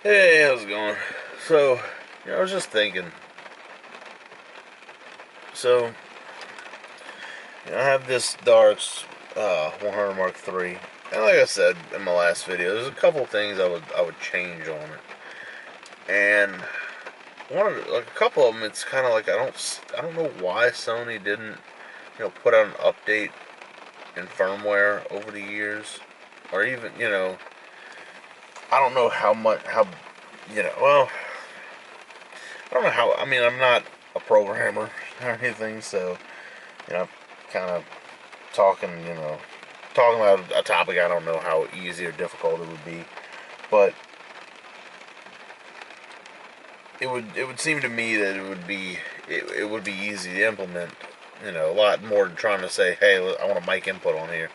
Hey, how's it going? So, I was just thinking. So, I have this RX 100 Mark III, and like I said in my last video, there's a couple things I would change on it, and like a couple of them, it's kind of like I don't know why Sony didn't put out an update in firmware over the years, or even I don't know how well, I don't know how. I mean, I'm not a programmer or anything, so kind of talking, talking about a topic. I don't know how easy or difficult it would be, but it would seem to me that it would be easy to implement. A lot more than trying to say, hey, I want a mic input on here.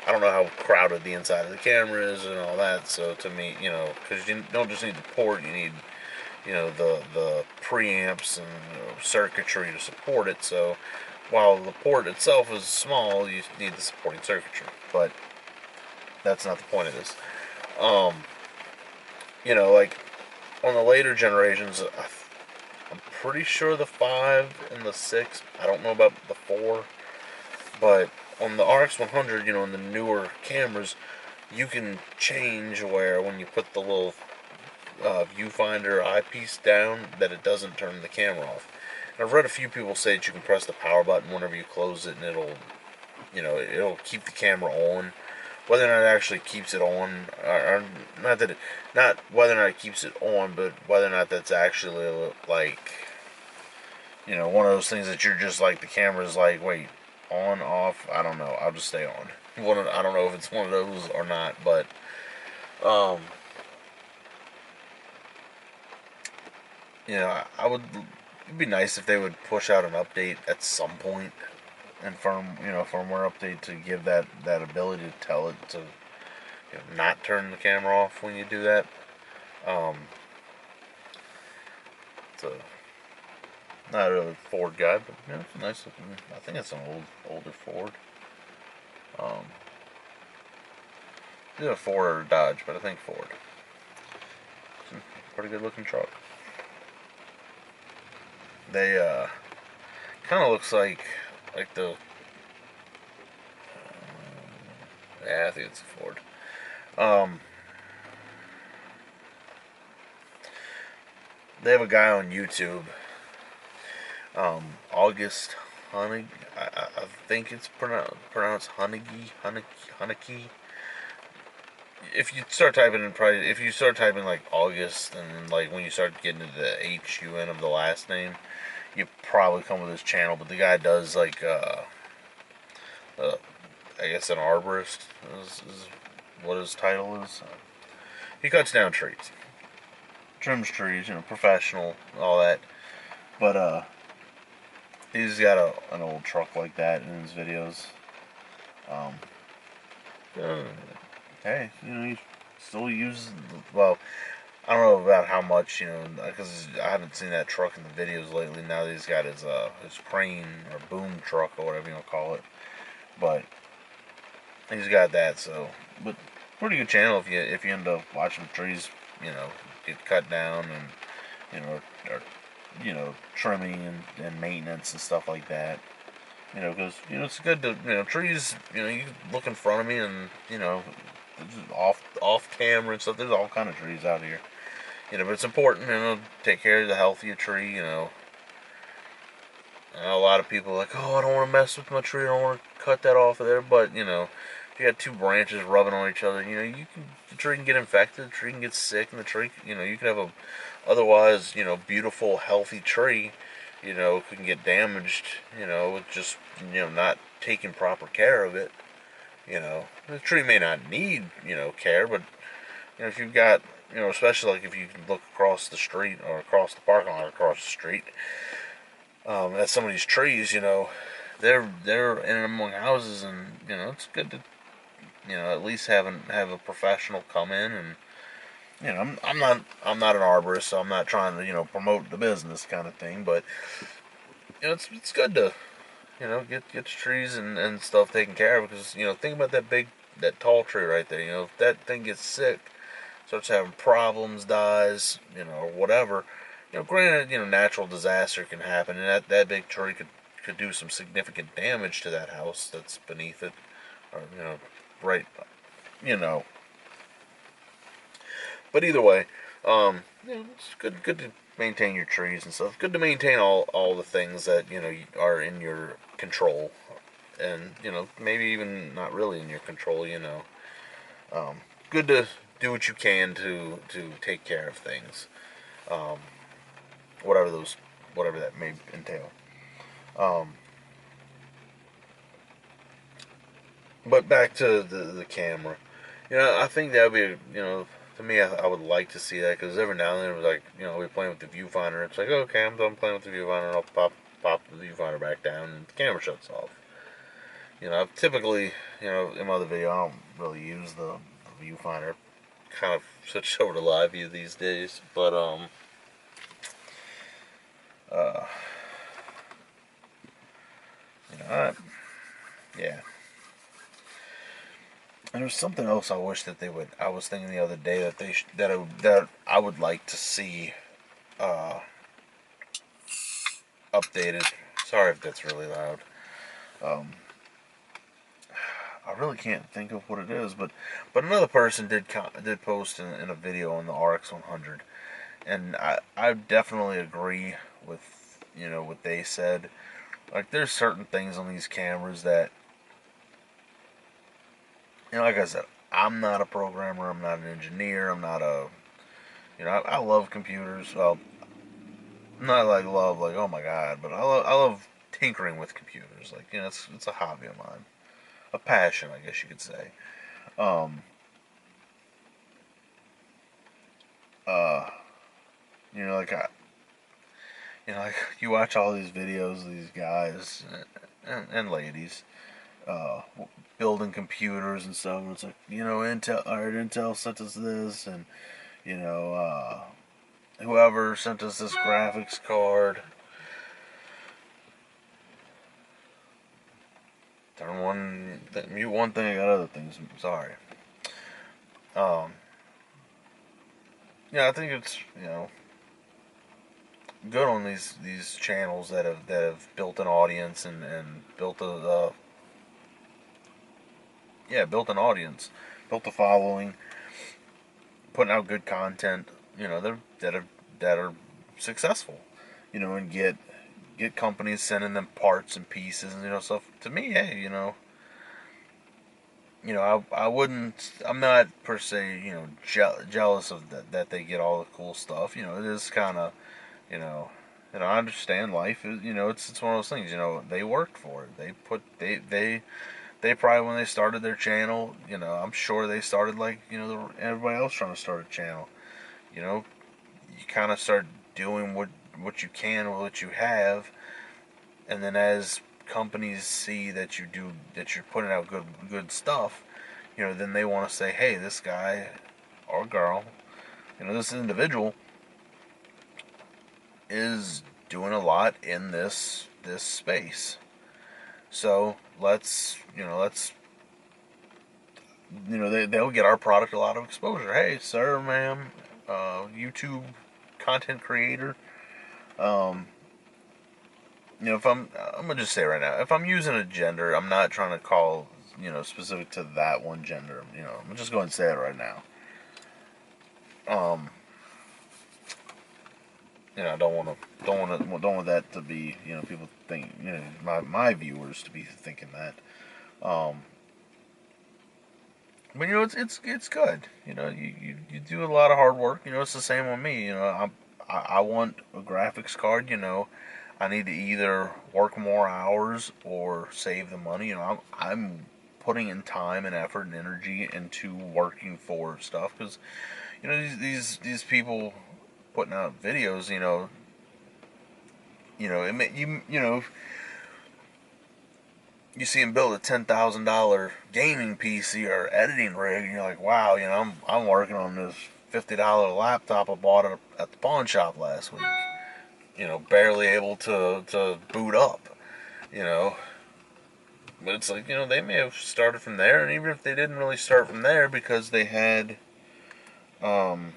I don't know how crowded the inside of the camera is and all that. So to me, because you don't just need the port, you need the preamps and circuitry to support it. So while the port itself is small, you need the supporting circuitry. But that's not the point of this. Um, like on the later generations, I'm pretty sure the 5 and the 6. I don't know about the 4, but on the RX100, in the newer cameras, you can change where when you put the little viewfinder eyepiece down, that it doesn't turn the camera off. And I've read a few people say that you can press the power button whenever you close it, and it'll keep the camera on. Whether or not it actually keeps it on, or not whether or not it keeps it on, but whether or not that's actually like, one of those things that you're just like the camera's like, wait, on, off. I don't know. I'll just stay on. I don't know if it's one of those or not, but um, I would. It'd be nice if they would push out an update at some point, and firmware update to give that ability to tell it to not turn the camera off when you do that. Um, so not really a Ford guy, but it's a nice looking. I think it's an older Ford. Um, either a Ford or a Dodge, but I think Ford. It's a pretty good looking truck. They kind of looks like the yeah, I think it's a Ford. Um, they have a guy on YouTube, August Honig. I think it's pronounced Honeyki. If you start typing like August, and like when you start getting to the HUN of the last name, you probably come with his channel. But the guy does like uh I guess an arborist is what his title is. He cuts down trees, trims trees, professional, all that. But he's got an old truck like that in his videos. Um, uh, hey, he still uses. Well, I don't know about how much, because I haven't seen that truck in the videos lately. Now that he's got his crane or boom truck or whatever you want to call it, but he's got that. So, but pretty good channel if you end up watching trees, get cut down, and or trimming and maintenance and stuff like that. Because it's good to trees. You look in front of me, and off camera and stuff. There's all kind of trees out here. But it's important, take care of the health of your tree. I know a lot of people are like, oh, I don't want to mess with my tree. I don't want to cut that off of there. But if you got two branches rubbing on each other, the tree can get infected. The tree can get sick, and the tree, you can have a otherwise, beautiful, healthy tree, can get damaged, with just, not taking proper care of it. The tree may not need, care, but if you've got, especially like if you can look across the street or across the parking lot across the street, at some of these trees, they're in among houses, and it's good to, at least have a professional come in, and I'm not an arborist, so I'm not trying to promote the business kind of thing, but it's good to get the trees and stuff taken care of, because think about that tall tree right there. If that thing gets sick, starts having problems, dies, or whatever, granted, natural disaster can happen, and that big tree could do some significant damage to that house that's beneath it, or right, you know. But either way, it's good to maintain your trees and stuff. Good to maintain all the things that are in your control, and maybe even not really in your control. Good to do what you can to take care of things, um, whatever that may entail. Um, but back to the camera. I think that would be to me, I would like to see that, because every now and then, it was like, we're playing with the viewfinder. It's like, okay, I'm done playing with the viewfinder, and I'll pop the viewfinder back down, and the camera shuts off. I've typically, in my other video, I don't really use the viewfinder. Kind of switched over to live view these days, but uh, yeah. And there's something else I wish that they would. I was thinking the other day that that I would like to see uh, updated. Sorry if that's really loud. Um, I really can't think of what it is, but another person did post in a video on the RX100, and I definitely agree with what they said. Like, there's certain things on these cameras that, like I said, I'm not a programmer, I'm not an engineer, I'm not a, I love computers. Well, not like love, like, oh my god, but I love tinkering with computers. Like, it's a hobby of mine, a passion, I guess you could say. Um, uh, like like you watch all these videos, of these guys and ladies, uh, building computers and stuff, and it's like, Intel sent us this, and you know, uh, whoever sent us this graphics card. Mute one thing, I got other things. Sorry. Um, I think it's good on these channels that have built an audience and built built an audience, built a following, putting out good content. That are successful. And get companies sending them parts and pieces and stuff. To me, hey, I wouldn't. I'm not per se, jealous of that they get all the cool stuff. It is kind of, you know, I understand life is, it's one of those things. They worked for it. They probably, when they started their channel, I'm sure they started like everybody else trying to start a channel. You kind of start doing what you can with what you have, and then as companies see that you're putting out good stuff, then they want to say, hey, this guy or girl, this individual is doing a lot in this space. So they'll get our product a lot of exposure. Hey, sir, ma'am, YouTube content creator. Um, if I'm gonna just say right now, if I'm using a gender, I'm not trying to call specific to that one gender. I'm just going to say it right now. I don't want that to be people think my viewers to be thinking that. Um, but it's good. You do a lot of hard work. It's the same on me. I want a graphics card. I need to either work more hours or save the money. I'm putting in time and effort and energy into working for stuff, because these people putting out videos. You see him build a $10,000 gaming PC or editing rig, and you're like, wow, I'm working on this $50 laptop I bought at the pawn shop last week. Barely able to boot up. But it's like, they may have started from there, and even if they didn't really start from there because they had Um,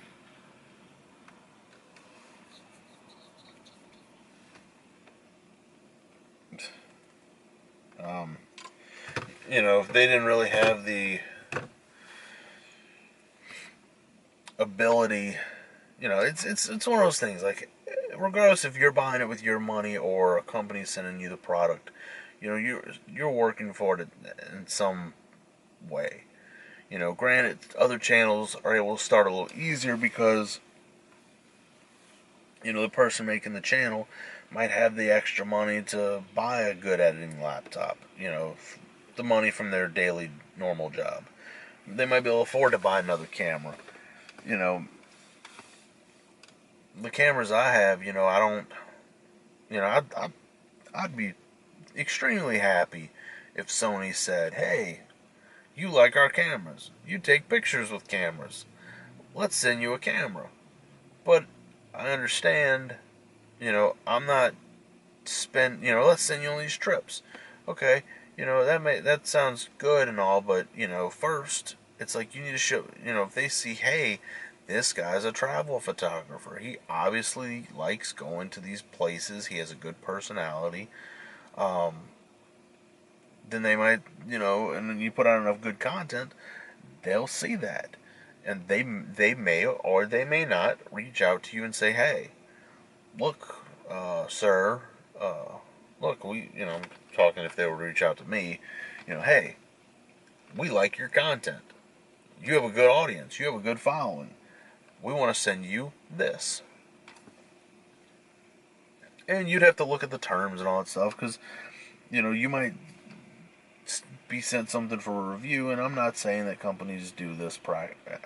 um, you know, if they didn't really have the ability, you know, it's one of those things. Like, regardless if you're buying it with your money or a company sending you the product, you know, you're working for it in some way. You know, granted, other channels are able to start a little easier because, you know, the person making the channel might have the extra money to buy a good editing laptop. You know, the money from their daily normal job. They might be able to afford to buy another camera. You know, the cameras I have, you know, I don't, you know, I'd be extremely happy if Sony said, hey, you like our cameras. You take pictures with cameras. Let's send you a camera. But I understand, you know, I'm not you know, let's send you on these trips. Okay, you know, that sounds good and all, but, you know, first, it's like you need to show, you know, if they see, hey, this guy's a travel photographer. He obviously likes going to these places. He has a good personality. Um, then they might, you know, and then you put out enough good content, they'll see that. And they may or they may not reach out to you and say, hey, look, sir, look, you know, I'm talking if they were to reach out to me, you know, hey, we like your content. You have a good audience. You have a good following. We want to send you this. And you'd have to look at the terms and all that stuff because, you know, you might be sent something for a review, and I'm not saying that companies do this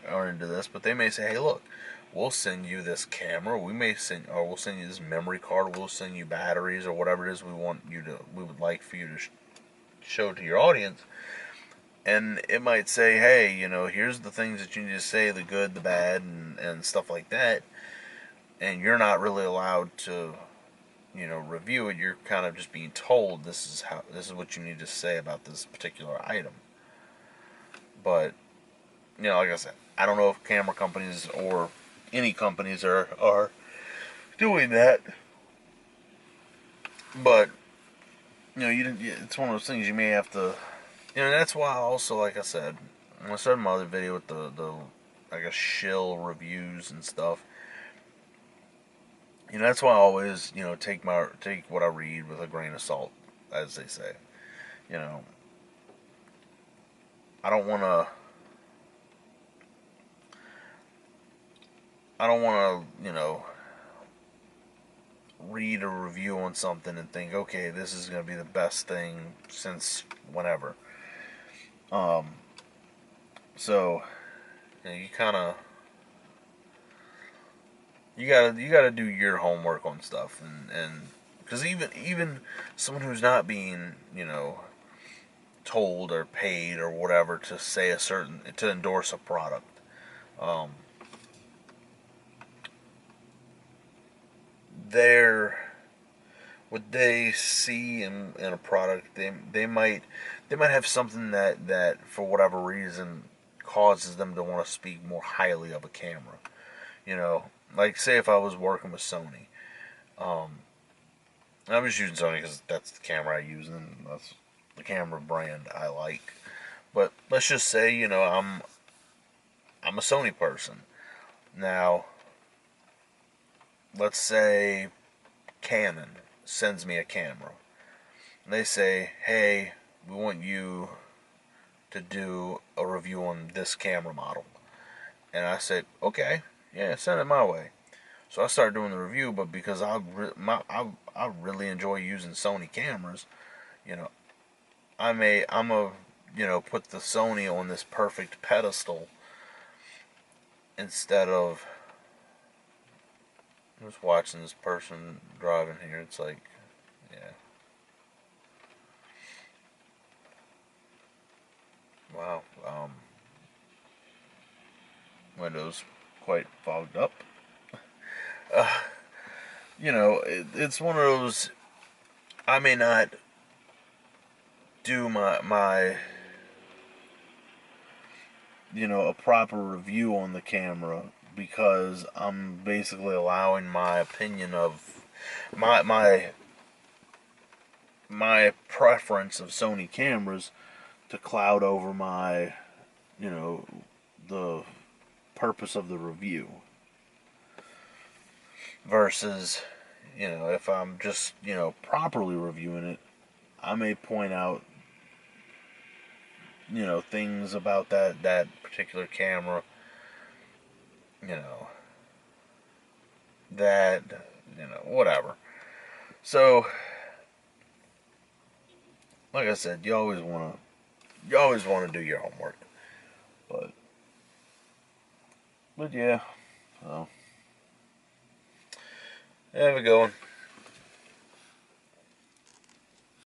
or into this, but they may say, hey, look, we'll send you this camera, we'll send you this memory card, we'll send you batteries or whatever it is we would like for you to show to your audience. And it might say, hey, you know, here's the things that you need to say, the good, the bad, and stuff like that. And you're not really allowed to, you know, review it. You're kind of just being told this is what you need to say about this particular item. But, you know, like I said, I don't know if camera companies or any companies are doing that. But, you know, it's one of those things you may have to, you know, that's why also, like I said, when I started my other video with the I guess, shill reviews and stuff, you know, that's why I always, you know, take what I read with a grain of salt, as they say. You know, I don't want to, you know, read a review on something and think, okay, this is going to be the best thing since whenever. So, you know, you gotta do your homework on stuff, and because even someone who's not being, you know, told or paid or whatever to say to endorse a product, um, they're what they see in a product, they might have something that for whatever reason causes them to want to speak more highly of a camera. You know, like, say if I was working with Sony, um, I'm just using Sony because that's the camera I use and that's the camera brand I like. But let's just say, you know, I'm a Sony person. Now, let's say Canon sends me a camera. And they say, hey, we want you to do a review on this camera model. And I said, okay, yeah, send it my way. So I started doing the review, but because I really enjoy using Sony cameras, you know, I'm a, you know, put the Sony on this perfect pedestal instead of just watching this person driving here. It's like, yeah, wow. Windows quite fogged up. Uh, you know, it's one of those. I may not do my a proper review on the camera, because I'm basically allowing my opinion of my preference of Sony cameras to cloud over my, the purpose of the review. Versus, if I'm just, properly reviewing it, I may point out, things about that particular camera, you know, that, whatever. So, like I said, you always want to do your homework. But yeah, so, have a good one.